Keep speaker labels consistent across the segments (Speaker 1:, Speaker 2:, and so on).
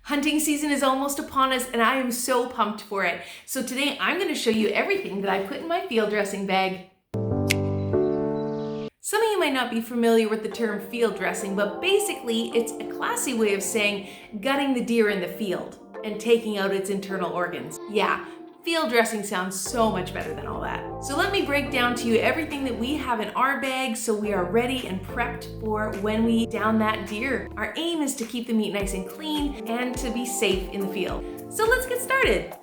Speaker 1: Hunting season is almost upon us and I am so pumped for it. So today I'm going to show you everything that I put in my field dressing bag. Some of you might not be familiar with the term field dressing, but basically it's a classy way of saying gutting the deer in the field and taking out its internal organs. Yeah, field dressing sounds so much better than all that. So let me break down to you everything that we have in our bag so we are ready and prepped for when we down that deer. Our aim is to keep the meat nice and clean and to be safe in the field. So let's get started.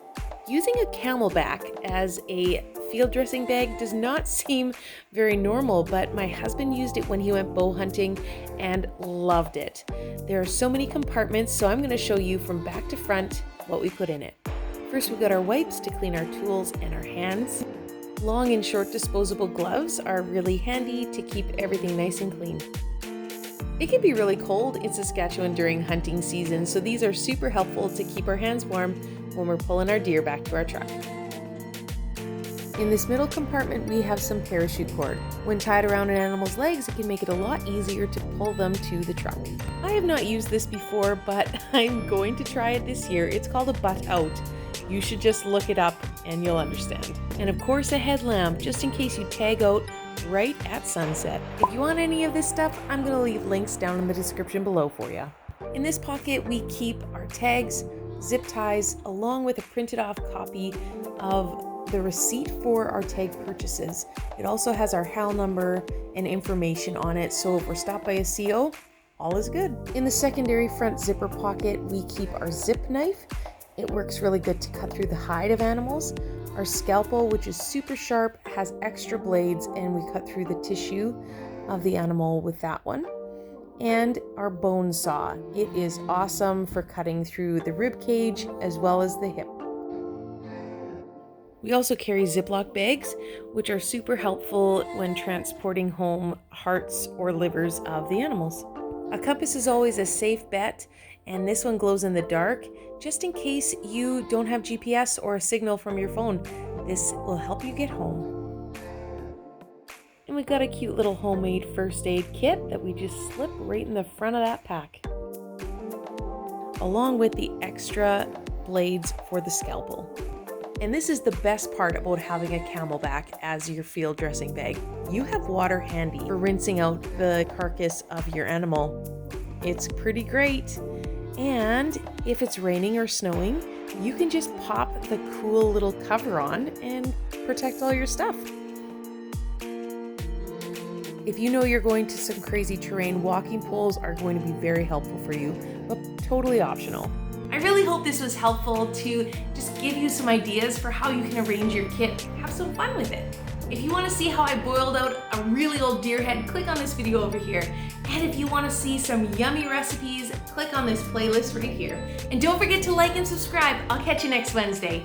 Speaker 1: Using a Camelbak as a field dressing bag does not seem very normal, but my husband used it when he went bow hunting and loved it. There are so many compartments, so I'm going to show you from back to front what we put in it. First, we've got our wipes to clean our tools and our hands. Long and short disposable gloves are really handy to keep everything nice and clean. It can be really cold in Saskatchewan during hunting season, so these are super helpful to keep our hands warm when we're pulling our deer back to our truck. In this middle compartment, we have some parachute cord. When tied around an animal's legs, it can make it a lot easier to pull them to the truck. I have not used this before, but I'm going to try it this year. It's called a butt out. You should just look it up and you'll understand. And of course, a headlamp, just in case you tag out right at sunset. If you want any of this stuff, I'm going to leave links down in the description below for you. In this pocket, we keep our tags, zip ties, along with a printed off copy of the receipt for our tag purchases. It also has our HAL number and information on it, so if we're stopped by a CO, all is good. In the secondary front zipper pocket, we keep our zip knife. It works really good to cut through the hide of animals. Our scalpel, which is super sharp, has extra blades, and we cut through the tissue of the animal with that one. And our bone saw. It is awesome for cutting through the rib cage as well as the hip. We also carry Ziploc bags, which are super helpful when transporting home hearts or livers of the animals. A compass is always a safe bet, and this one glows in the dark, just in case you don't have GPS or a signal from your phone. This will help you get home. And we've got a cute little homemade first aid kit that we just slip right in the front of that pack, along with the extra blades for the scalpel. And this is the best part about having a Camelbak as your field dressing bag. You have water handy for rinsing out the carcass of your animal. It's pretty great. And if it's raining or snowing, you can just pop the cool little cover on and protect all your stuff. If you know you're going to some crazy terrain, walking poles are going to be very helpful for you, but totally optional. I really hope this was helpful to just give you some ideas for how you can arrange your kit. Have some fun with it. If you want to see how I boiled out a really old deer head, click on this video over here. And if you want to see some yummy recipes, click on this playlist right here. And don't forget to like and subscribe. I'll catch you next Wednesday.